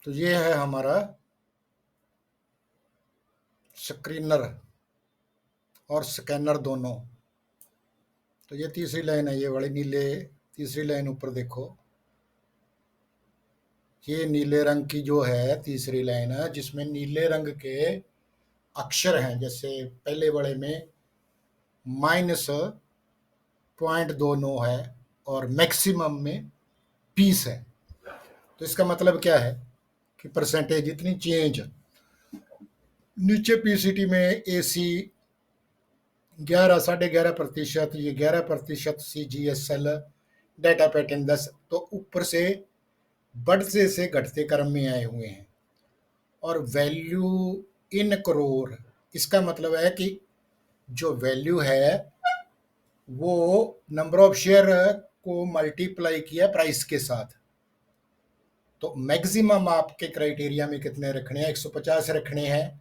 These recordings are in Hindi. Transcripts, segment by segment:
तो ये है हमारा स्क्रीनर और स्कैनर दोनों। तो ये तीसरी लाइन है, ये वाली नीले, तीसरी लाइन ऊपर देखो, ये नीले रंग की जो है तीसरी लाइन है, जिसमें नीले रंग के अक्षर हैं। जैसे पहले वाले में -0.29 है और मैक्सिमम में 20 है। तो इसका मतलब क्या है कि परसेंटेज इतनी चेंज। नीचे पीसीटी में एसी 11, 11.5%, ये 11%, CGSL डाटा पैटर्न 10, तो ऊपर से बढ़ते से घटते क्रम में आए हुए हैं। और वैल्यू इन करोड़, इसका मतलब है कि जो वैल्यू है वो नंबर ऑफ शेयर को मल्टीप्लाई किया प्राइस के साथ। तो मैक्सिमम आपके क्राइटेरिया में कितने रखने हैं? 150 रखने हैं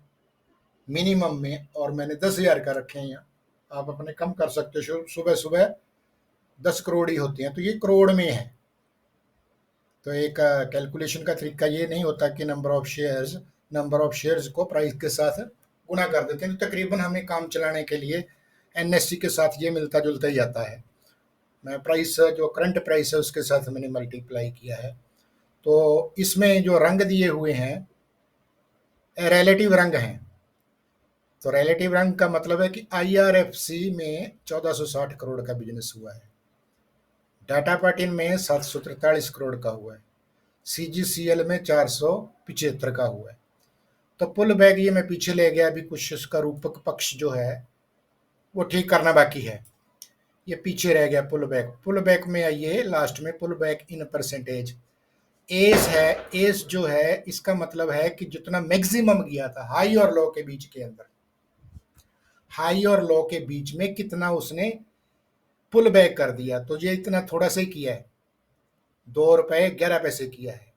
मिनिमम में, और मैंने 10,000 का रखे हैं। आप अपने कम कर सकते हो, सुबह सुबह 10 करोड़ ही होती हैं, तो ये करोड़ में है। तो एक कैलकुलेशन का तरीका ये नहीं होता कि नंबर ऑफ शेयर्स को प्राइस के साथ गुणा कर देते हैं। तो तकरीबन हमें काम चलाने के लिए एनएससी के साथ ये मिलता जुलता ही आता है। मैं प्राइस, जो करंट प्राइस है उसके साथ मैंने मल्टीप्लाई किया है। तो इसमें जो रंग दिए हुए हैं रिलेटिव रंग हैं। तो रिलेटिव रंग का मतलब है कि आईआरएफसी में 1460 करोड़ का बिजनेस हुआ है, डाटा पैटर्न में 743 करोड़ का हुआ है, सीजीसीएल में 475 का हुआ है। तो पुल बैक ये मैं पीछे ले गया, अभी कुछ इसका रूपक पक्ष जो है वो ठीक करना बाकी है, ये पीछे रह गया। पुल बैक में आइए, लास्ट में pull back in percentage S है। एस जो है इसका मतलब है कि जितना मैक्सिमम गया था हाई और लो के बीच के अंदर, हाई और लो के बीच में कितना उसने पुल बैक कर दिया। तो ये इतना थोड़ा सा ही किया है, 2 रुपए 11 पैसे किया है।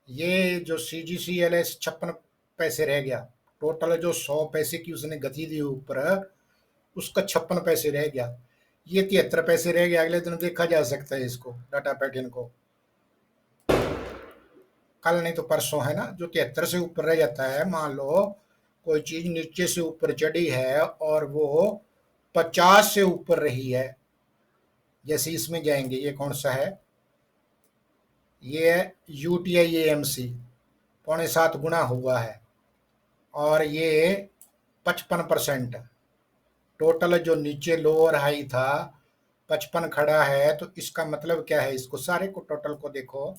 ये जो CGCL है 56 पैसे रह गया। टोटल जो 100 पैसे की उसने गति दी ऊपर, उसका 56 पैसे रह गया। ये 73 पैसे रह गया। अगले दिन देखा जा सकता है इसको, डाटा पैटर्न को, कल नहीं तो परसों, है ना। जो 73 से ऊपर रह जाता है, मान लो कोई चीज नीचे से ऊपर चढ़ी है और वो 50 से ऊपर रही है, जैसे इसमें जाएंगे, ये कौन सा है, ये UTI AMC 6.25 गुना हुआ है, और ये 55%। टोटल जो नीचे लो और हाई था 55 खड़ा है, तो इसका मतलब क्या है, इसको सारे को टोटल को देखो।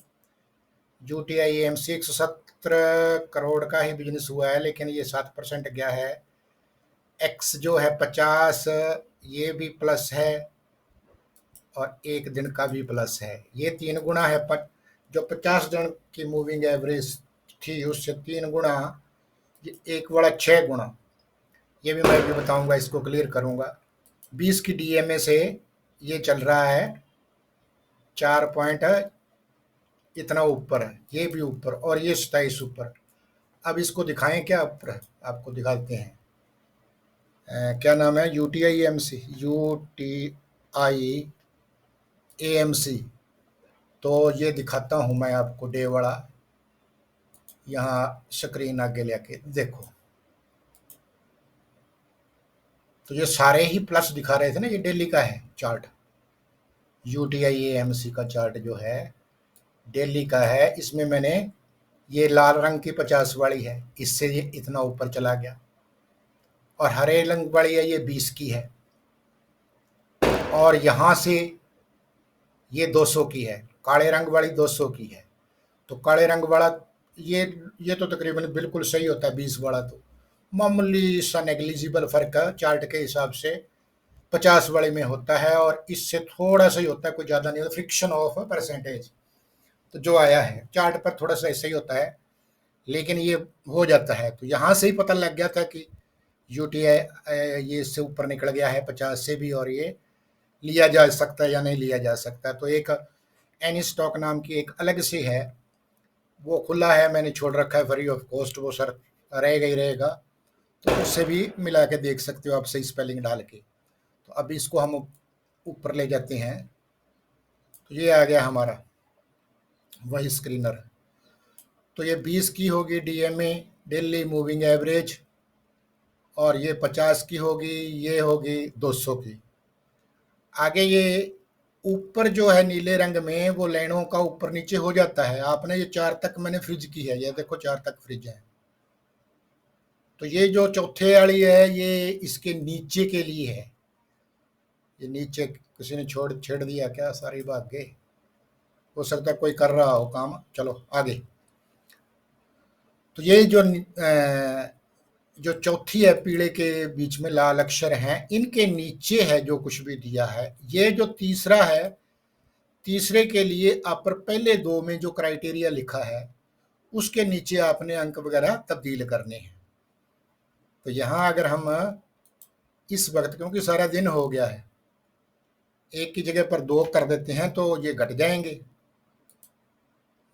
UTI AMC 117 करोड़ का ही बिजनेस हुआ है, लेकिन ये 7% गया है। एक्स जो है 50, ये भी प्लस है और एक दिन का भी प्लस है, ये 3 गुना है। जो 50 दिन की मूविंग एवरेज थी उससे 3 गुना, ये 1/6 गुना। ये भी मैं भी बताऊंगा, इसको क्लियर करूंगा। 20 की DMA से ये चल रहा है 4 पॉइंट इतना ऊपर है, ये भी ऊपर, और ये 27 ऊपर। अब इसको दिखाएं क्या ऊपर, आपको दिखाते हैं। क्या नाम है, UTI AMC। तो ये दिखाता हूँ मैं आपको डे वाला, यहाँ स्क्रीन आगे लेके देखो। तो ये सारे ही प्लस दिखा रहे थे ना, ये डेली का है चार्ट। UTI AMC का चार्ट जो है डेली का है। इसमें मैंने ये लाल रंग की 50 वाली है, इससे ये इतना ऊपर चला गया, और हरे रंग वाली है ये 20 की है, और यहाँ से ये 200 की है, काले रंग वाली 200 की है। तो काले रंग वाला ये ये तो तकरीबन बिल्कुल सही होता है। 20 वाला तो मामूली सा नेग्लिजिबल फर्क है चार्ट के हिसाब से, 50 वाले में होता है, और इससे थोड़ा सा ही होता है, कोई ज़्यादा नहीं होता। फ्रिक्शन ऑफ परसेंटेज तो जो आया है चार्ट पर थोड़ा सा ऐसा ही होता है, लेकिन ये हो जाता है। तो यहाँ से ही पता लग गया था कि UTI ये इससे ऊपर निकल गया है 50 से भी, और ये लिया जा सकता है या नहीं लिया जा सकता। तो एक एनी स्टॉक नाम की एक अलग से है, वो खुला है, मैंने छोड़ रखा है फ्री ऑफ कॉस्ट, वो सर रहेगा ही रहेगा। तो उससे भी मिला के देख सकते हो आप, सही स्पेलिंग डाल के। तो अभी इसको हम ऊपर ले जाते हैं। तो ये आ गया हमारा वही स्क्रीनर। तो ये 20 की होगी डीएमए, डेली मूविंग एवरेज, और ये 50 की होगी, ये होगी 200 की। आगे ये ऊपर जो है नीले रंग में, वो लाइनों का ऊपर नीचे हो जाता है। आपने ये 4 तक मैंने फ्रिज की है, ये देखो 4 तक फ्रिज है। तो ये जो चौथे वाली है, ये इसके नीचे के लिए है। ये नीचे किसी ने छोड़ छेड़ दिया क्या, सारी भाग गए। हो सकता है कोई कर रहा हो काम। चलो आगे। तो ये जो चौथी है पीले के बीच में लाल अक्षर हैं, इनके नीचे है जो कुछ भी दिया है। ये जो तीसरा है, तीसरे के लिए आप पर पहले दो में जो क्राइटेरिया लिखा है, उसके नीचे आपने अंक वगैरह तब्दील करने हैं। तो यहाँ अगर हम इस वक्त, क्योंकि सारा दिन हो गया है, एक की जगह पर 2 कर देते हैं तो ये घट जाएंगे।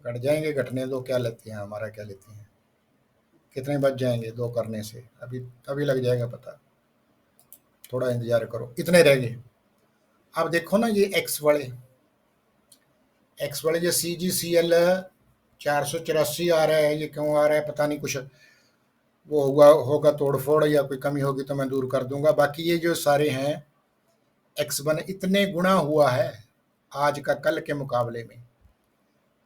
घट जाएंगे, घटने दो, क्या लेते हैं, हमारा क्या लेते हैं, कितने बच जाएंगे 2 करने से, अभी अभी लग जाएगा पता। थोड़ा इंतजार करो, इतने रह गए। अब देखो ना, ये एक्स वाले जो सी जी सी एल 484 आ रहा है, ये क्यों आ रहा है पता नहीं, कुछ वो होगा तोड़ फोड़, या कोई कमी होगी तो मैं दूर कर दूंगा। बाकी ये जो सारे हैं x1 इतने गुणा हुआ है आज का कल के मुकाबले में।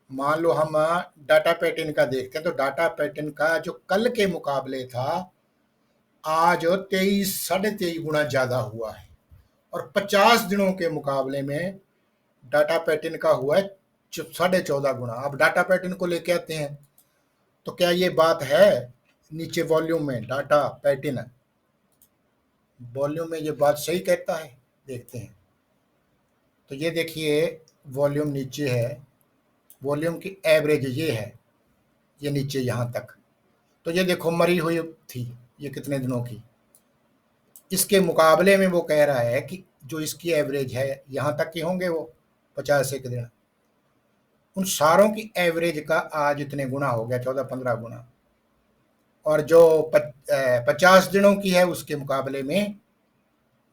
मान लो हम डाटा पैटर्न का देखते हैं, तो डाटा पैटर्न का जो कल के मुकाबले था, आज 23 23.5 गुना ज्यादा हुआ है। और 50 दिनों के मुकाबले में डाटा पैटर्न का हुआ है 14.5 गुना। अब डाटा पैटर्न को लेके आते हैं, तो क्या ये बात है नीचे वॉल्यूम में, डाटा पैटर्न वॉल्यूम में ये बात सही कहता है? देखते हैं। तो ये देखिए, वॉल्यूम नीचे है, वॉल्यूम की एवरेज ये है, ये नीचे यहाँ तक। तो ये देखो मरी हुई थी, ये कितने दिनों की। इसके मुकाबले में वो कह रहा है कि जो इसकी एवरेज है, यहाँ तक के होंगे वो 50 एक दिन, उन सारों की एवरेज का आज इतने गुना हो गया, 14-15 गुना। और जो 50 दिनों की है, उसके मुकाबले में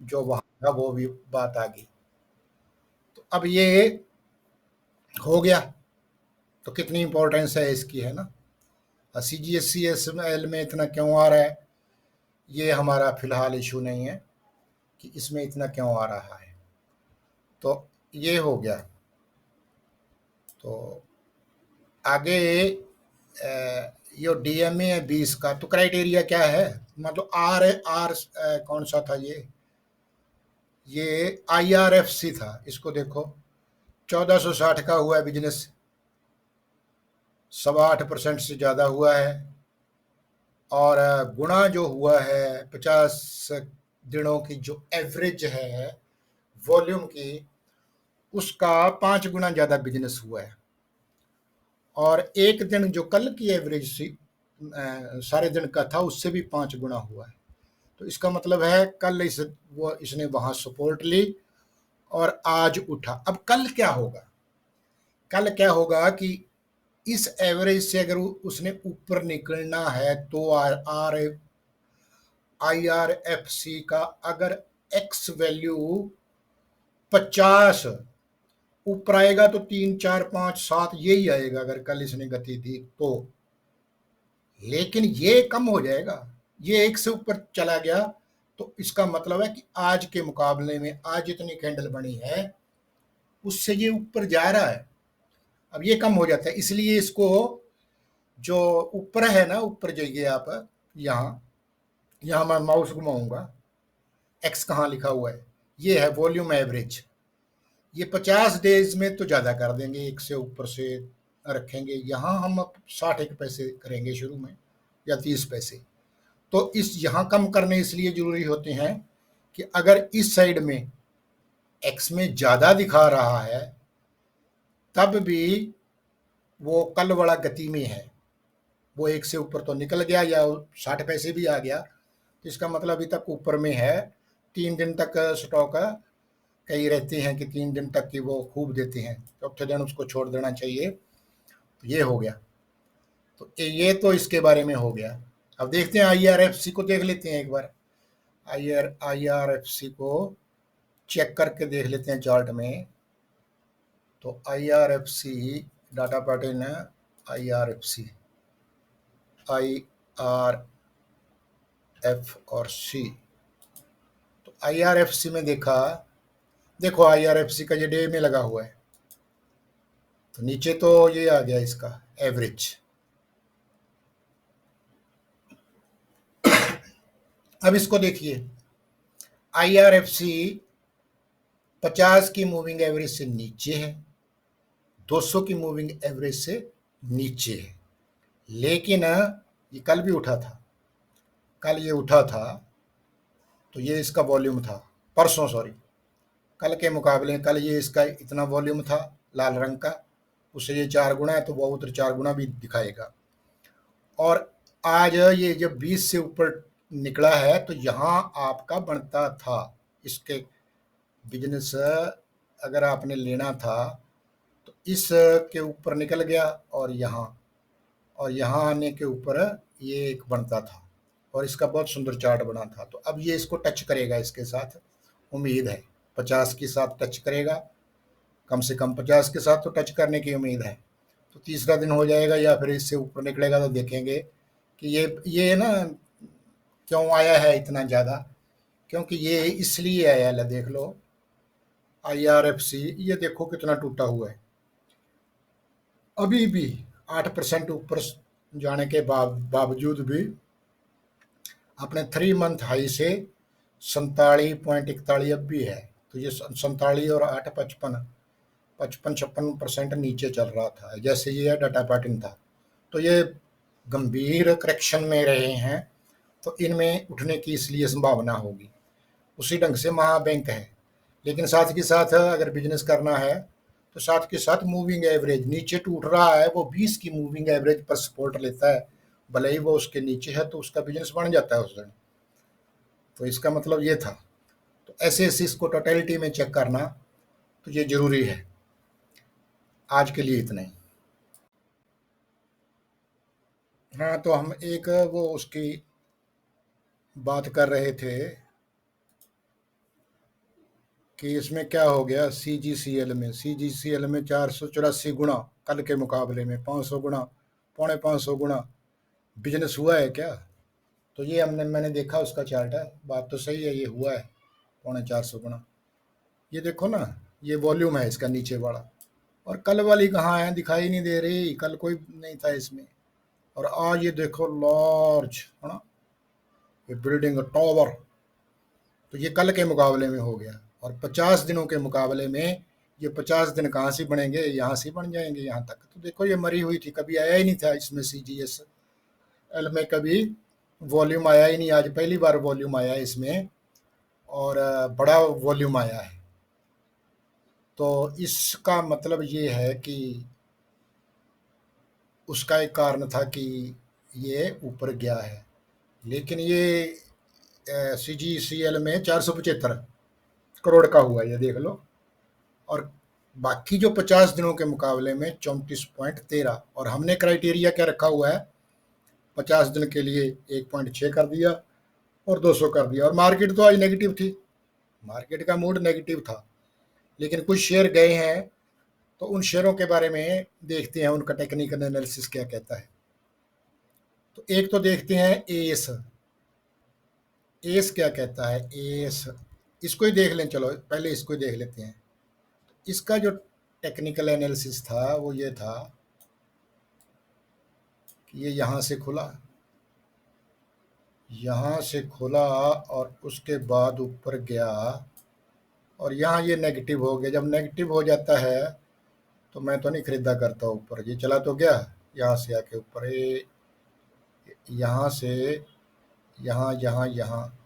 जो वहाँ था, वो भी बात आ गई। तो अब ये हो गया, तो कितनी इंपॉर्टेंस है इसकी, है ना। C G S C S L में इतना क्यों आ रहा है, ये हमारा फिलहाल इशू नहीं है कि इसमें इतना क्यों आ रहा है। तो ये हो गया। तो आगे ये डीएमए है 20 का, तो क्राइटेरिया क्या है, मतलब आर आर कौन सा था ये आईआरएफसी था। इसको देखो, 1460 का हुआ है बिजनेस, 8.25% से ज़्यादा हुआ है। और गुणा जो हुआ है 50 दिनों की जो एवरेज है वॉल्यूम की, उसका 5 गुना ज़्यादा बिजनेस हुआ है। और एक दिन जो कल की एवरेज थी, सारे दिन का था, उससे भी 5 गुना हुआ है। तो इसका मतलब है कल इसने वहाँ सपोर्ट ली और आज उठा। अब कल क्या होगा, कल क्या होगा कि इस एवरेज से अगर उसने ऊपर निकलना है, तो R I R F C का अगर एक्स वैल्यू 50 ऊपर आएगा, तो 3 4 5 7 यही आएगा अगर कल इसने गति दी तो। लेकिन ये कम हो जाएगा, ये एक से ऊपर चला गया, तो इसका मतलब है कि आज के मुकाबले में आज जितनी कैंडल बनी है, उससे ये ऊपर जा रहा है। अब ये कम हो जाता है, इसलिए इसको जो ऊपर है ना, ऊपर जाइए आप, यहाँ यहाँ मैं माउस घुमाऊंगा, एक्स कहाँ लिखा हुआ है, ये है वॉल्यूम एवरेज। ये 50 डेज में तो ज़्यादा कर देंगे, एक से ऊपर से रखेंगे। यहाँ हम 60 पैसे करेंगे शुरू में, या 30 पैसे। तो इस यहाँ कम करने इसलिए ज़रूरी होते हैं कि अगर इस साइड में एक्स में ज़्यादा दिखा रहा है, तब भी वो कल वाला गति में है, वो एक से ऊपर तो निकल गया, या 60 पैसे भी आ गया, तो इसका मतलब अभी तक ऊपर में है। 3 दिन तक स्टॉक कई रहते हैं कि 3 दिन तक की वो खूब देते हैं, चौथे दिन उसको छोड़ देना चाहिए। तो ये हो गया। तो ये तो इसके बारे में हो गया। अब देखते हैं आईआरएफसी को, देख लेते हैं एक बार। आईआरएफसी को चेक करके देख लेते हैं चार्ट में। तो आईआरएफसी डाटा पैटर्न है, आईआरएफसी आई आर एफ और सी। तो आई आर एफ सी में देखा, देखो आई आर एफ सी का ये डे में लगा हुआ है, तो नीचे तो ये आ गया इसका एवरेज। अब इसको देखिए, आई आर एफ सी 50 की मूविंग एवरेज से नीचे है, 200 की मूविंग एवरेज से नीचे है, लेकिन ये कल भी उठा था, कल ये उठा था, तो ये इसका वॉल्यूम था, परसों सॉरी, कल के मुकाबले कल ये इसका इतना वॉल्यूम था लाल रंग का, उससे ये 4 गुना है, तो वो उधर 4 गुना भी दिखाएगा। और आज ये जब 20 से ऊपर निकला है, तो यहाँ आपका बनता था, इसके बिजनेस अगर आपने लेना था तो इस के ऊपर निकल गया, और यहाँ आने के ऊपर ये एक बनता था, और इसका बहुत सुंदर चार्ट बना था। तो अब ये इसको टच करेगा, इसके साथ उम्मीद है 50 के साथ टच करेगा, कम से कम 50 के साथ तो टच करने की उम्मीद है। तो तीसरा दिन हो जाएगा या फिर इससे ऊपर निकलेगा, तो देखेंगे कि ये ना क्यों आया है इतना ज़्यादा, क्योंकि ये इसलिए आया है, देख लो आई आर एफ सी, ये देखो कितना टूटा हुआ है, अभी भी 8% ऊपर जाने के बावजूद भी अपने 3 मंथ हाई से 47.41 अब भी है। तो ये 47 और 8 55-56% नीचे चल रहा था, जैसे ये डाटा पैटर्न था। तो ये गंभीर करेक्शन में रहे हैं, तो इनमें उठने की इसलिए संभावना होगी। उसी ढंग से महाबैंक है, लेकिन साथ के साथ अगर बिजनेस करना है तो साथ के साथ मूविंग एवरेज नीचे टूट रहा है, वो 20 की मूविंग एवरेज पर सपोर्ट लेता है, भले ही वो उसके नीचे है, तो उसका बिजनेस बन जाता है उस दिन। तो इसका मतलब ये था। तो ऐसे ऐसे इसको टोटलिटी में चेक करना, तो ये जरूरी है। आज के लिए इतना ही। हाँ, तो हम एक वो उसकी बात कर रहे थे कि इसमें क्या हो गया, सी जी सी एल में 484 गुना कल के मुकाबले में, 500 गुना, 550 गुना बिजनेस हुआ है क्या? तो ये मैंने देखा उसका चार्ट है, बात तो सही है, ये हुआ है 450 गुना। ये देखो ना, ये वॉल्यूम है इसका नीचे वाला, और कल वाली कहाँ है, दिखाई नहीं दे रही, कल कोई नहीं था इसमें। और आज ये देखो लार्ज है ना, ये बिल्डिंग टावर, तो ये कल के मुकाबले में हो गया। और 50 दिनों के मुकाबले में ये 50 दिन कहाँ से बनेंगे, यहाँ से बन जाएंगे यहाँ तक। तो देखो ये मरी हुई थी, कभी आया ही नहीं था इसमें, सी जी एस एल में कभी वॉल्यूम आया ही नहीं, आज पहली बार वॉल्यूम आया है इसमें, और बड़ा वॉल्यूम आया है। तो इसका मतलब ये है कि उसका एक कारण था कि ये ऊपर गया है, लेकिन ये सी जी सी एल में 475 करोड़ का हुआ, ये देख लो। और बाकी जो 50 दिनों के मुकाबले में 34.13, और हमने क्राइटेरिया क्या रखा हुआ है, 50 दिन के लिए 1.6 कर दिया और 200 कर दिया। और मार्केट तो आज नेगेटिव थी, मार्केट का मूड नेगेटिव था, लेकिन कुछ शेयर गए हैं, तो उन शेयरों के बारे में देखते हैं उनका टेक्निकल एनालिसिस क्या कहता है। तो एक तो देखते हैं एस, एस क्या कहता है, एस इसको ही देख लें, चलो पहले इसको ही देख लेते हैं। इसका जो टेक्निकल एनालिसिस था वो ये था कि ये यहाँ से खुला, यहाँ से खुला और उसके बाद ऊपर गया, और यहाँ ये नेगेटिव हो गया। जब नेगेटिव हो जाता है तो मैं तो नहीं खरीदा करता ऊपर, ये चला तो गया यहाँ से आके ऊपर, ये यहाँ से यहाँ यहाँ यहाँ,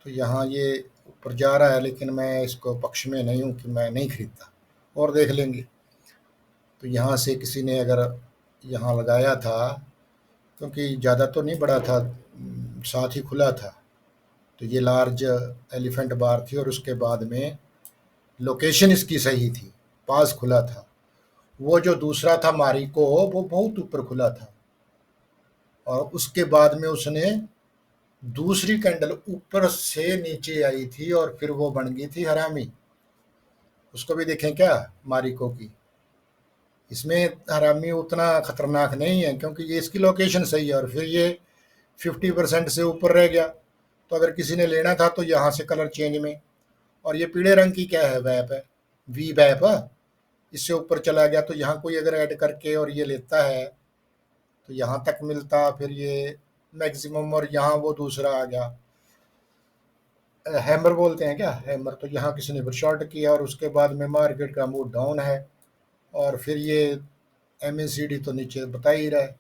तो यहाँ ये ऊपर जा रहा है, लेकिन मैं इसको पक्ष में नहीं हूँ कि मैं नहीं खरीदता, और देख लेंगे। तो यहाँ से किसी ने अगर यहाँ लगाया था, क्योंकि ज़्यादा तो नहीं बढ़ा था, साथ ही खुला था, तो ये लार्ज एलिफेंट बार थी, और उसके बाद में लोकेशन इसकी सही थी, पास खुला था। वो जो दूसरा था मारिको, वो बहुत ऊपर खुला था, और उसके बाद में उसने दूसरी कैंडल ऊपर से नीचे आई थी, और फिर वो बन गई थी हरामी। उसको भी देखें क्या, मारिको की, इसमें हरामी उतना खतरनाक नहीं है क्योंकि ये इसकी लोकेशन सही है और फिर ये 50% से ऊपर रह गया, तो अगर किसी ने लेना था तो यहाँ से कलर चेंज में। और ये पीले रंग की क्या है, वैप है, वी वैप, इससे ऊपर चला गया तो यहाँ कोई अगर ऐड करके और ये लेता है तो यहाँ तक मिलता, फिर ये मैक्सिमम, और यहाँ वो दूसरा आ गया, हैमर बोलते हैं क्या, हैमर, तो यहाँ किसी ने फिर शॉर्ट किया और उसके बाद में मार्केट का मूड डाउन है। और फिर ये एमएसीडी तो नीचे बता ही रहा है,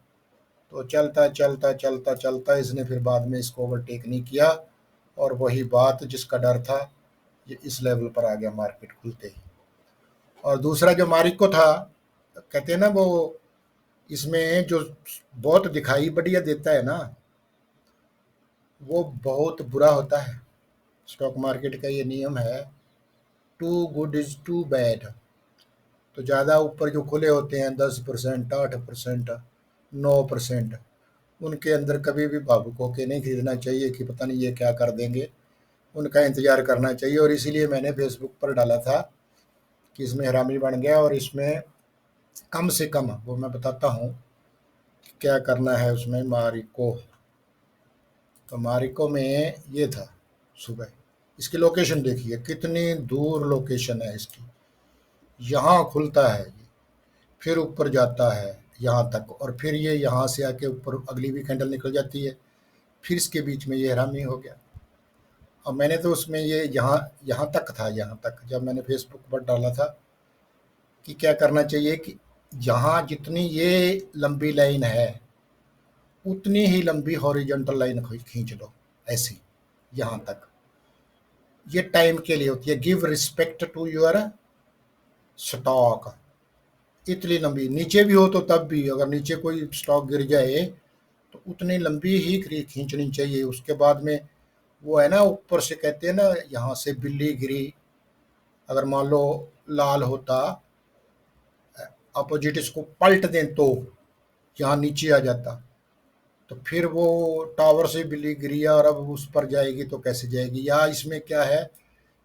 तो चलता चलता चलता चलता इसने फिर बाद में इसको ओवरटेक नहीं किया, और वही बात जिसका डर था ये इस लेवल पर आ गया मार्केट खुलते ही। और दूसरा जो मारिको था, कहते हैं ना वो, इसमें जो बहुत दिखाई बढ़िया देता है ना, वो बहुत बुरा होता है। स्टॉक मार्केट का ये नियम है, too good is too bad. तो ज़्यादा ऊपर जो खुले होते हैं 10%, 8%, 9%, उनके अंदर कभी भी भावुक होके नहीं खरीदना चाहिए कि पता नहीं ये क्या कर देंगे। उनका इंतज़ार करना चाहिए, और इसीलिए मैंने फेसबुक पर डाला था कि इसमें हरामी बन गया, और इसमें कम से कम वो मैं बताता हूँ कि क्या करना है उसमें। मारिको, तो मारिको में ये था सुबह, इसकी लोकेशन देखिए कितनी दूर लोकेशन है इसकी। यहाँ खुलता है ये, फिर ऊपर जाता है यहाँ तक, और फिर ये यहाँ से आके ऊपर अगली भी कैंडल निकल जाती है, फिर इसके बीच में ये हरामी हो गया। और मैंने तो उसमें ये यहाँ यहाँ तक था, यहाँ तक जब मैंने फेसबुक पर डाला था कि क्या करना चाहिए कि यहाँ जितनी ये लंबी लाइन है उतनी ही लंबी हॉरिजॉन्टल लाइन खींच लो, ऐसी यहाँ तक। ये टाइम के लिए होती है, give respect to your stock. इतनी लंबी नीचे भी हो तो तब भी, अगर नीचे कोई स्टॉक गिर जाए तो उतनी लंबी ही खींचनी चाहिए। उसके बाद में वो है ना, ऊपर से कहते हैं ना, यहाँ से बिल्ली गिरी, अगर मान लो लाल होता, अपोजिट इसको पलट दें तो यहाँ नीचे आ जाता, तो फिर वो टावर से बिल्ली गिरी और अब उस पर जाएगी तो कैसे जाएगी। या इसमें क्या है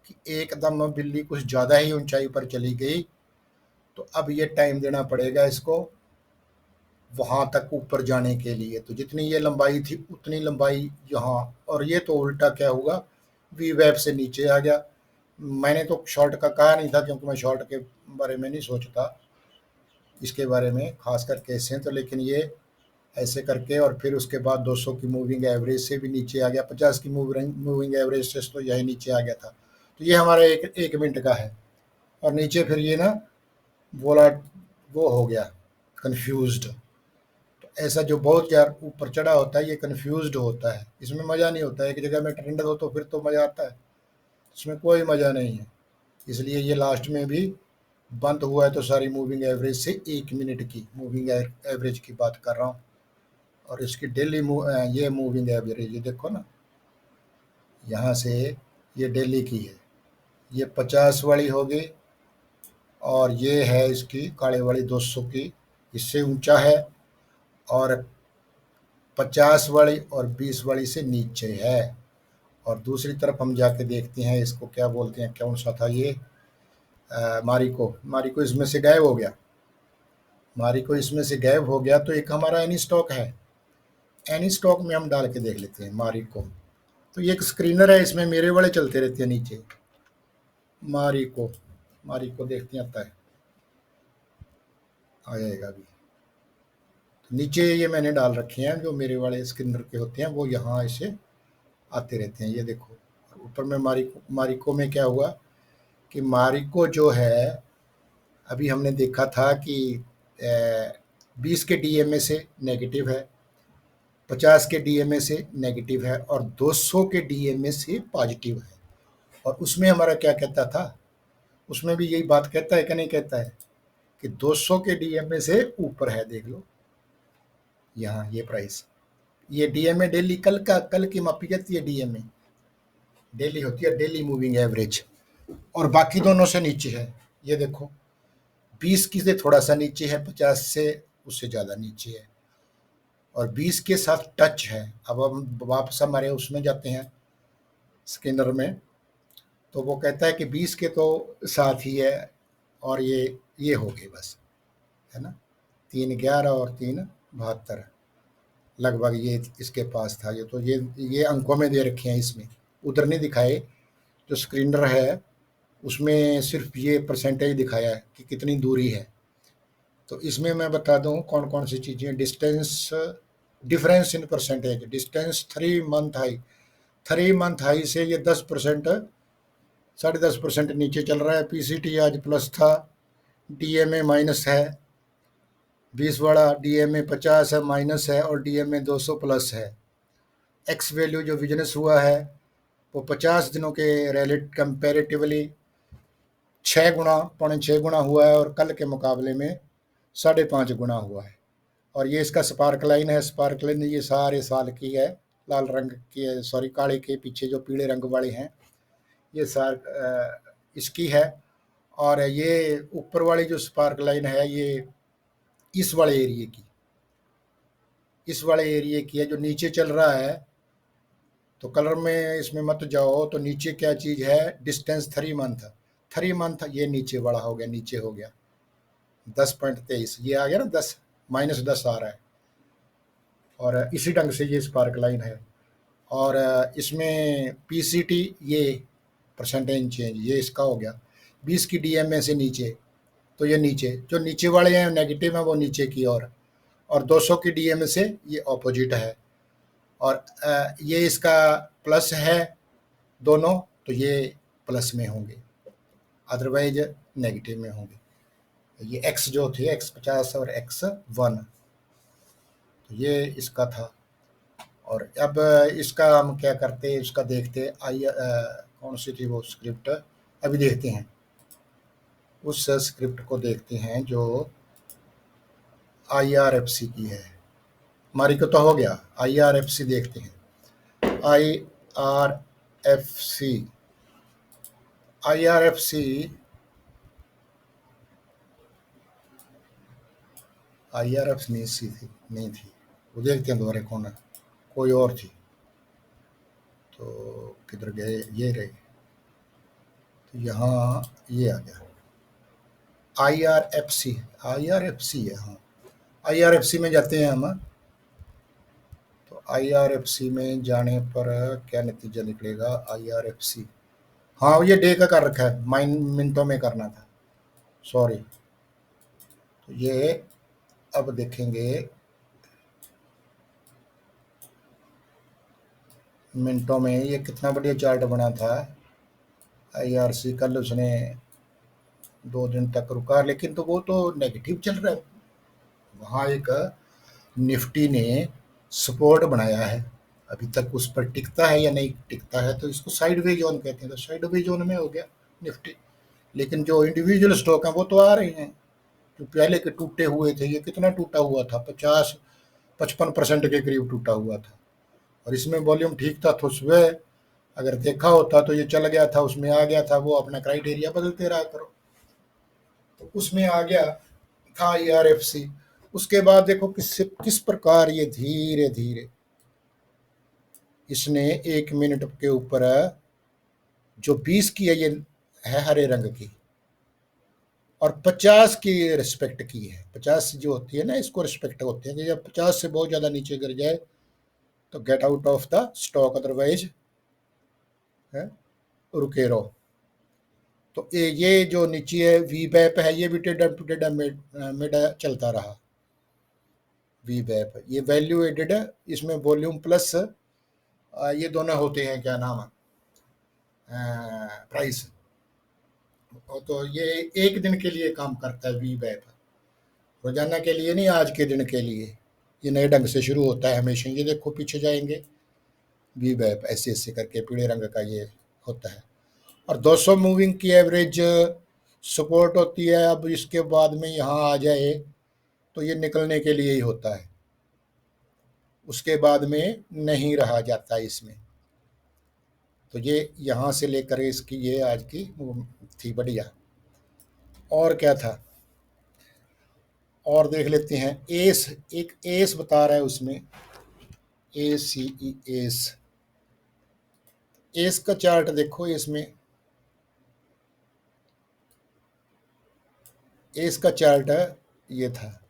कि एकदम बिल्ली कुछ ज़्यादा ही ऊंचाई पर चली गई, तो अब ये टाइम देना पड़ेगा इसको वहां तक ऊपर जाने के लिए। तो जितनी ये लंबाई थी उतनी लंबाई यहाँ, और ये तो उल्टा क्या हुआ, वी वेब से नीचे आ गया। मैंने तो शॉर्ट का कहा नहीं था क्योंकि मैं शॉर्ट के बारे में नहीं सोचता, इसके बारे में खास करके ऐसे हैं तो, लेकिन ये ऐसे करके और फिर उसके बाद 200 की मूविंग एवरेज से भी नीचे आ गया, 50 की मूविंग एवरेज से तो यही नीचे आ गया था। तो ये हमारा एक एक मिनट का है, और नीचे फिर ये ना बोला, वो हो गया कंफ्यूज्ड। तो ऐसा जो बहुत यार ऊपर चढ़ा होता है ये कंफ्यूज्ड होता है, इसमें मज़ा नहीं होता है। एक जगह में ट्रेंड हो तो फिर तो मज़ा आता है, इसमें कोई मज़ा नहीं है। इसलिए ये लास्ट में भी बंद हुआ है तो सारी मूविंग एवरेज से 1 मिनट की मूविंग एवरेज की बात कर रहा हूँ। और इसकी डेली ये मूविंग एवरेज ये देखो ना, यहाँ से ये डेली की है, ये 50 वाली होगी, और ये है इसकी काले वाली 200 की, इससे ऊंचा है, और 50 वाली और 20 वाली से नीचे है। और दूसरी तरफ हम जाके देखते हैं इसको क्या बोलते हैं, कौन सा था ये, मारिको। मारिको इसमें से गायब हो गया, मारिको इसमें से गायब हो गया। तो एक हमारा एनी स्टॉक है, एनी स्टॉक में हम डाल के देख लेते हैं मारिको। तो ये एक स्क्रीनर है, इसमें मेरे वाले चलते रहते हैं नीचे। मारिको, मारिको देखते हैं आता है, आ जाएगा अभी। तो नीचे ये मैंने डाल रखे हैं जो मेरे वाले स्क्रीनर के होते हैं, वो यहाँ ऐसे आते रहते हैं, ये देखो। और ऊपर में मारिको, मारिको में क्या हुआ कि मारिको जो है अभी हमने देखा था कि 20 के डीएमए से नेगेटिव है, 50 के डीएमए से नेगेटिव है, और 200 के डीएमए से पॉजिटिव है। और उसमें हमारा क्या कहता था, उसमें भी यही बात कहता है कि नहीं कहता है कि 200 के डीएमए से ऊपर है, देख लो यहाँ ये प्राइस। ये डीएमए डेली कल की मापी जाती है, डीएमए डेली होती है, डेली मूविंग एवरेज, और बाकी दोनों से नीचे है। ये देखो 20 की से थोड़ा सा नीचे है, 50 से उससे ज़्यादा नीचे है, और 20 के साथ टच है। अब हम वापस हमारे उसमें जाते हैं स्कैनर में, तो वो कहता है कि 20 के तो साथ ही है, और ये हो गए बस, है ना, 311 और 372 लगभग ये इसके पास था। ये तो ये अंकों में दे रखे हैं, इसमें उधर नहीं दिखाए। जो स्क्रीनर है उसमें सिर्फ ये परसेंटेज दिखाया है कि कितनी दूरी है। तो इसमें मैं बता दूं कौन कौन सी चीज़ें। Distance, difference in percentage, distance 3 month high, 3 month high से ये 10%, 10.5% नीचे चल रहा है। पीसीटी आज प्लस था, डीएमए माइनस है, 20 वाला डीएमए 50 है माइनस है, और डीएमए 200 प्लस है। एक्स वैल्यू जो बिजनेस हुआ है वो 50 दिनों के रिलेट कंपेरेटिवली 6 गुना, 6.25 गुना हुआ है, और कल के मुकाबले में 5.5 गुना हुआ है। और ये इसका स्पार्क लाइन है। स्पार्क लाइन ये सारे साल की है, लाल रंग की है, सॉरी काले के पीछे जो पीले रंग वाले हैं ये इसकी है। और ये ऊपर वाली जो स्पार्क लाइन है ये इस वाले एरिए की, इस वाले एरिए की है। जो नीचे चल रहा है तो कलर में इसमें मत जाओ, तो नीचे क्या चीज़ है, डिस्टेंस 3 मंथ, 3 मंथ ये नीचे वाला हो गया, नीचे हो गया 10.23, ये आ गया ना 10, -10 आ रहा है। और इसी ढंग से ये स्पार्क लाइन है। और इसमें पीसीटी ये परसेंटेज चेंज ये इसका हो गया 20 की डीएमए से नीचे, तो ये नीचे जो नीचे वाले हैं नेगेटिव है वो नीचे की ओर, और 200 की डीएमए से ये ऑपोजिट है। और ये इसका प्लस है दोनों, तो ये प्लस में होंगे, अदरवाइज नेगेटिव में होंगे। ये एक्स जो थे x50 और x1, तो ये इसका था। और अब इसका हम क्या करते हैं, इसका देखते कौन सी थी वो स्क्रिप्ट, अभी देखते हैं उस स्क्रिप्ट को देखते हैं जो IRFC की है। हमारी को तो हो गया, IRFC देखते हैं। IRFC, IRFC, IRFC नहीं थी, वो देखते हैं दोबारा कौन है, कोई और थी। तो किधर गए, ये रहे, तो यहाँ ये आ गया IRFC, IRFC है, हाँ IRFC में जाते हैं हम। तो IRFC में जाने पर क्या नतीजा निकलेगा, IRFC, हाँ ये डे का कर रखा है, मिनटों में करना था, सॉरी। तो ये अब देखेंगे मिनटों में ये कितना बढ़िया चार्ट बना था। IRC कल उसने 2 दिन तक रुका, लेकिन तो वो तो नेगेटिव चल रहा है। वहाँ एक निफ्टी ने सपोर्ट बनाया है, अभी तक उस पर टिकता है या नहीं टिकता है, तो इसको साइडवे जोन कहते हैं। तो साइडवे जोन में हो गया निफ्टी। लेकिन जो इंडिविजुअल स्टॉक हैं वो तो आ रहे हैं, जो पहले के टूटे हुए थे, ये कितना टूटा हुआ था, 50-55% के करीब टूटा हुआ था। और इसमें वॉल्यूम ठीक था, तो सुबह अगर देखा होता तो ये चल गया था, उसमें आ गया था, वो अपना क्राइटेरिया बदलते रहा करो, तो उसमें आ गया था IRFC। उसके बाद देखो किस प्रकार ये धीरे धीरे इसने 1 मिनट के ऊपर जो 20 की है ये है हरे रंग की, और 50 की रिस्पेक्ट की है। 50 जो होती है ना, इसको रिस्पेक्ट होती है कि जब 50 से बहुत ज़्यादा नीचे गिर जाए तो get out of the stock, otherwise है रुके रहो। तो ये जो नीचे है वी बैप है, ये भी टेढ़ा टेढ़ा मिड चलता रहा। वी बैप ये वैल्यू एडेड है, इसमें वॉल्यूम प्लस ये दोनों होते हैं, क्या नाम है, प्राइस। तो ये एक दिन के लिए काम करता है वी बैप, रोजाना के लिए नहीं, आज के दिन के लिए। ये नए ढंग से शुरू होता है हमेशा। ये देखो पीछे जाएंगे, वी बैप ऐसे ऐसे करके पीले रंग का ये होता है। और 200 मूविंग की एवरेज सपोर्ट होती है। अब इसके बाद में यहाँ आ जाए तो ये निकलने के लिए ही होता है, उसके बाद में नहीं रहा जाता इसमें। तो ये यहाँ से लेकर इसकी ये आज की थी बढ़िया। और क्या था, और देख लेते हैं। एस, एक एस बता रहा है उसमें, ACE एस, एस का चार्ट देखो। इसमें एस का चार्ट है, ये था।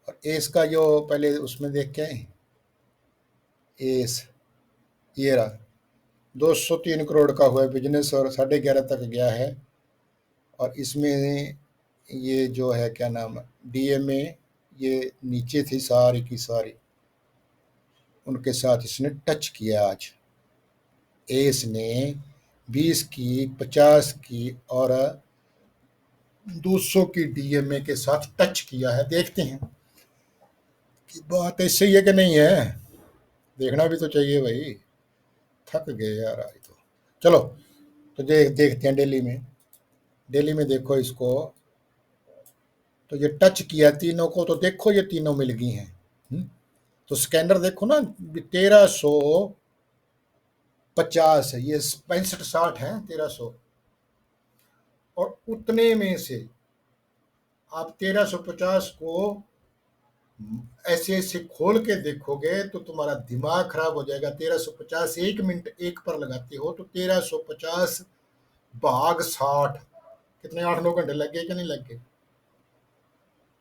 और एस का जो पहले उसमें देख के आए, एस ये रहा, 203 करोड़ का हुआ बिजनेस और 11.5 तक गया है। और इसमें ये जो है क्या नाम है, डीएमए, ये नीचे थी सारी की सारी, उनके साथ इसने टच किया आज। एस ने 20 की, 50 की और 200 की डीएमए के साथ टच किया है। देखते हैं कि बात ऐसे ही है कि नहीं है, देखना भी तो चाहिए भाई। थक गए यार आज तो। चलो, तो देखते हैं डेली में। डेली में देखो इसको, तो ये टच किया तीनों को, तो देखो ये तीनों मिल गई हैं। तो स्कैनर देखो ना, 1350 है, ये 65-60 है, 1300। और उतने में से आप 1350 को ऐसे ऐसे खोल के देखोगे तो तुम्हारा दिमाग खराब हो जाएगा। 1350 1 मिनट एक पर लगाते हो तो 1350 भाग 60, कितने 8-9 घंटे लग गए कि नहीं लग गए?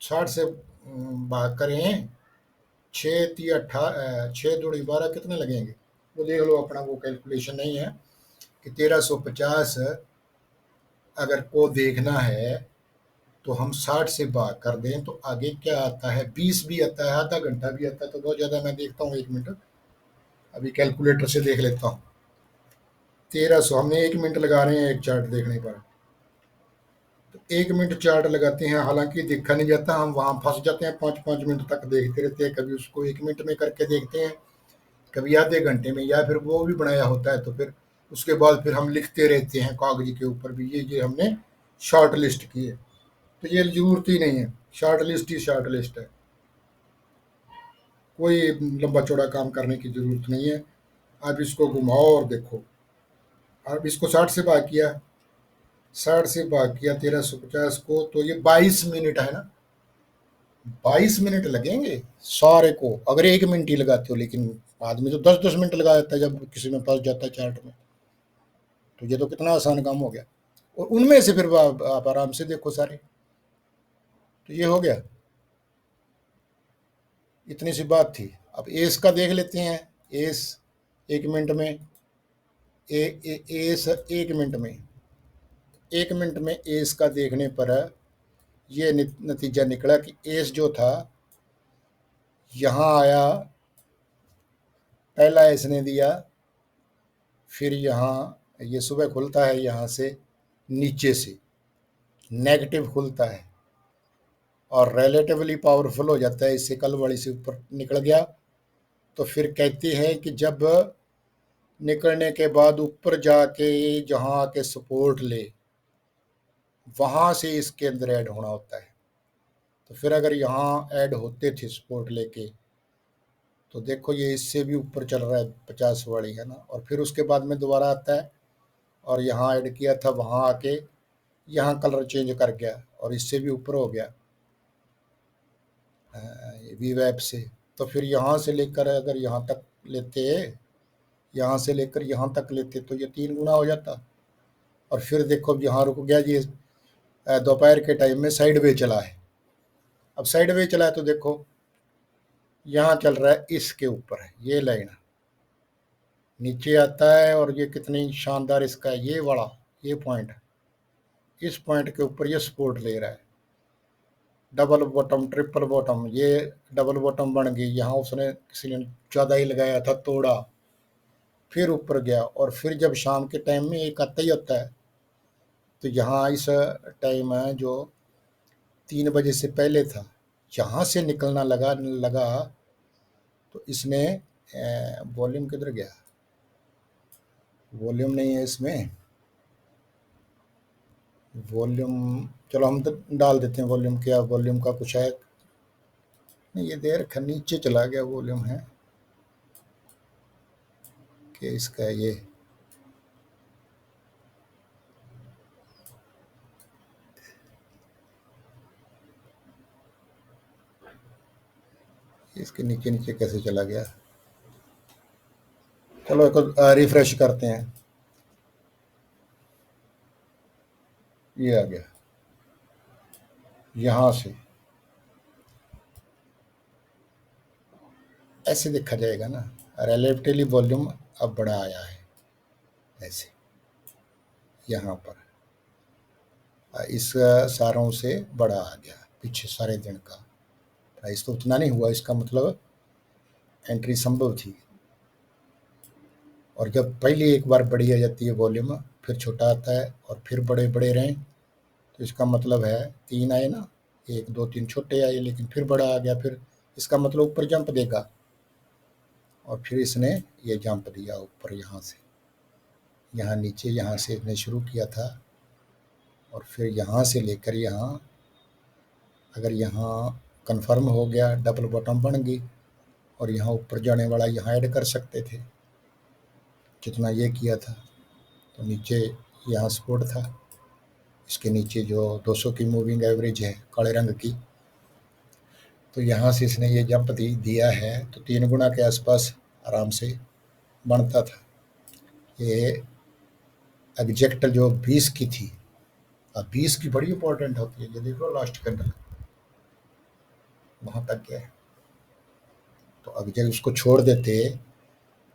60 से भाग करें, 6 दूनी 12, कितने लगेंगे वो देख लो अपना, वो कैलकुलेशन नहीं है कि 1350 अगर को देखना है तो हम 60 से भाग कर दें तो आगे क्या आता है, 20 भी आता है, आधा घंटा भी आता है, तो बहुत ज़्यादा। मैं देखता हूँ 1 मिनट, अभी कैलकुलेटर से देख लेता हूँ। 1300, हमने 1 मिनट लगा रहे हैं एक चार्ट देखने पर, तो 1 मिनट चार्ट लगाते हैं, हालांकि देखा नहीं जाता, हम वहाँ फंस जाते हैं, 5-5 मिनट तक देखते रहते हैं, कभी उसको 1 मिनट में करके देखते हैं, कभी आधे घंटे में, या फिर वो भी बनाया होता है तो फिर उसके बाद फिर हम लिखते रहते हैं कागज के ऊपर भी, ये हमने शॉर्ट लिस्ट की है। तो ये जरूरत ही नहीं है, शॉर्ट लिस्ट ही शॉर्ट लिस्ट है, कोई लंबा चौड़ा काम करने की जरूरत नहीं है। आप इसको घुमाओ और देखो। अब इसको 60 से भाग किया, 60 से भाग किया 1350 को, तो ये 22 मिनट है ना, 22 मिनट लगेंगे सारे को, अगर 1 मिनट ही लगाते हो। लेकिन आदमी तो 10-10 मिनट लगा देता है जब किसी में फंस जाता है चार्ट में। तो ये तो कितना आसान काम हो गया। और उनमें से फिर आप आराम से देखो सारे। तो ये हो गया, इतनी सी बात थी। अब एस का देख लेते हैं। एस 1 मिनट में, एस 1 मिनट में, 1 मिनट में एस का देखने पर ये नतीजा निकला कि एस जो था यहाँ आया, पहला इसने दिया, फिर यहाँ ये सुबह खुलता है यहाँ से नीचे से नेगेटिव खुलता है और रिलेटिवली पावरफुल हो जाता है, इससे कल वाली से ऊपर निकल गया। तो फिर कहते हैं कि जब निकलने के बाद ऊपर जाके जहाँ आके सपोर्ट ले, वहाँ से इसके अंदर ऐड होना होता है। तो फिर अगर यहाँ ऐड होते थे सपोर्ट लेके, तो देखो ये इससे भी ऊपर चल रहा है, 50 वाली है ना, और फिर उसके बाद में दोबारा आता है और यहाँ ऐड किया था, वहाँ आके यहाँ कलर चेंज कर गया और इससे भी ऊपर हो गया वी वेब से। तो फिर यहाँ से लेकर अगर यहाँ तक लेते, यहाँ से लेकर यहाँ तक लेते तो ये 3 गुना हो जाता। और फिर देखो अब यहाँ रुक गया ये, दोपहर के टाइम में साइड वे चला है। अब साइड वे चला है तो देखो यहाँ चल रहा है, इसके ऊपर है, ये लाइन नीचे आता है और ये कितनी शानदार इसका ये वाला, ये पॉइंट, इस पॉइंट के ऊपर ये सपोर्ट ले रहा है। डबल बॉटम, ट्रिपल बॉटम, ये डबल बॉटम बन गई, यहाँ उसने किसी ने ज़्यादा ही लगाया था, तोड़ा, फिर ऊपर गया। और फिर जब शाम के टाइम में एक आता ही होता है, तो यहाँ इस टाइम है जो 3 बजे से पहले था, यहाँ से निकलना लगा लगा तो इसने वॉल्यूम किधर गया, वॉल्यूम नहीं है इसमें, वॉल्यूम, चलो हम तो डाल देते हैं वॉल्यूम, क्या वॉल्यूम का कुछ है नहीं, ये देर नीचे चला गया वॉल्यूम है कि इसका ये इसके नीचे नीचे कैसे चला गया। चलो एक रिफ्रेश करते हैं, ये आ गया यहाँ से, ऐसे देखा जाएगा ना, रिलेटिवली वॉल्यूम अब बड़ा आया है, ऐसे यहाँ पर इस सारों से बड़ा आ गया पीछे सारे दिन का प्राइस, तो उतना नहीं हुआ, इसका मतलब एंट्री संभव थी। और जब पहली एक बार बड़ी आ जाती है वॉल्यूम, फिर छोटा आता है और फिर बड़े बड़े रहें, तो इसका मतलब है 3 आए ना, 1 2 3 छोटे आए, लेकिन फिर बड़ा आ गया, फिर इसका मतलब ऊपर जंप देगा। और फिर इसने ये जंप दिया ऊपर, यहाँ से यहाँ नीचे, यहाँ से इसने शुरू किया था और फिर यहाँ से लेकर यहाँ, अगर यहाँ कंफर्म हो गया डबल बॉटम बन गई, और यहाँ ऊपर जाने वाला यहाँ ऐड कर सकते थे जितना ये किया था। तो नीचे यहाँ सपोर्ट था, इसके नीचे जो 200 की मूविंग एवरेज है काले रंग की, तो यहाँ से इसने ये जंप दिया है, तो 3 गुना के आसपास आराम से बनता था। ये एग्जैक्ट जो 20 की थी, अब 20 की बड़ी इंपॉर्टेंट होती है, ये देख लो लास्ट कैंडल वहाँ तक गया है। तो अब जब उसको छोड़ देते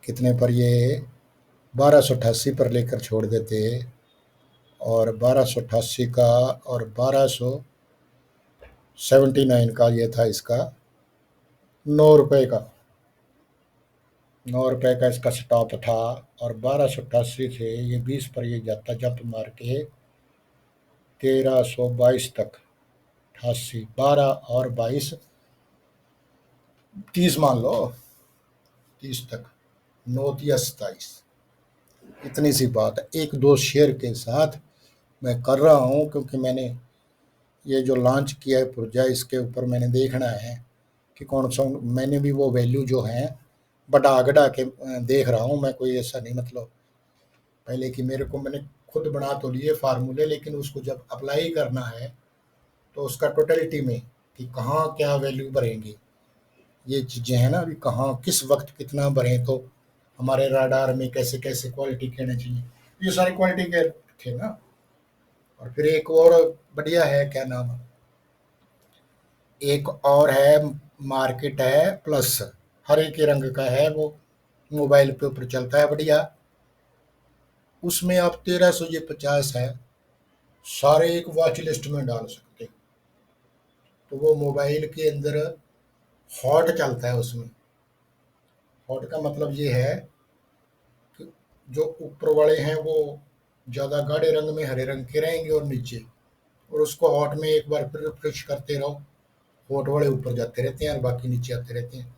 कितने पर, ये 1288 पर लेकर छोड़ देते, और 1288 का और 1279 का ये था इसका 9 रुपए का, 9 रुपए का इसका स्टॉप था। और 1288 से ये 20 पर ये जाता जंप मार के 1322 तक, 88 12 और 22 30 मान लो, 30 तक 9 तिया 27, इतनी सी बात है। 1 2 शेयर के साथ मैं कर रहा हूँ, क्योंकि मैंने ये जो लॉन्च किया है पुर्जा, इसके ऊपर मैंने देखना है कि कौन सा, मैंने भी वो वैल्यू जो है बढ़ा घटा के देख रहा हूँ मैं, कोई ऐसा नहीं मतलब पहले कि मेरे को, मैंने खुद बना तो लिए फार्मूले, लेकिन उसको जब अप्लाई करना है तो उसका टोटलिटी में कि कहाँ क्या वैल्यू भरेंगे, ये चीज़ें हैं ना, अभी कहाँ किस वक्त कितना भरें, तो हमारे राडार में कैसे कैसे क्वालिटी कहने चाहिए, ये सारी क्वालिटी के थे ना। और फिर एक और बढ़िया है, क्या नाम है, एक और है मार्केट है प्लस, हरे के रंग का है वो, मोबाइल पे ऊपर चलता है बढ़िया, उसमें आप 1350 है, सारे एक वॉच लिस्ट में डाल सकते हो। तो वो मोबाइल के अंदर हॉट चलता है उसमें। हॉट का मतलब ये है कि जो ऊपर वाले हैं वो ज़्यादा गाढ़े रंग में हरे रंग के रहेंगे, और नीचे, और उसको हॉट में एक बार फिर रिफ्रेश करते रहो, हॉट वाले ऊपर जाते रहते हैं और बाकी नीचे आते रहते हैं।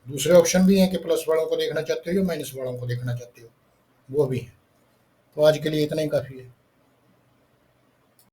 दूसरे ऑप्शन भी हैं कि प्लस वालों को देखना चाहते हो या माइनस वालों को देखना चाहते हो, वो भी है। तो आज के लिए इतना ही काफ़ी है।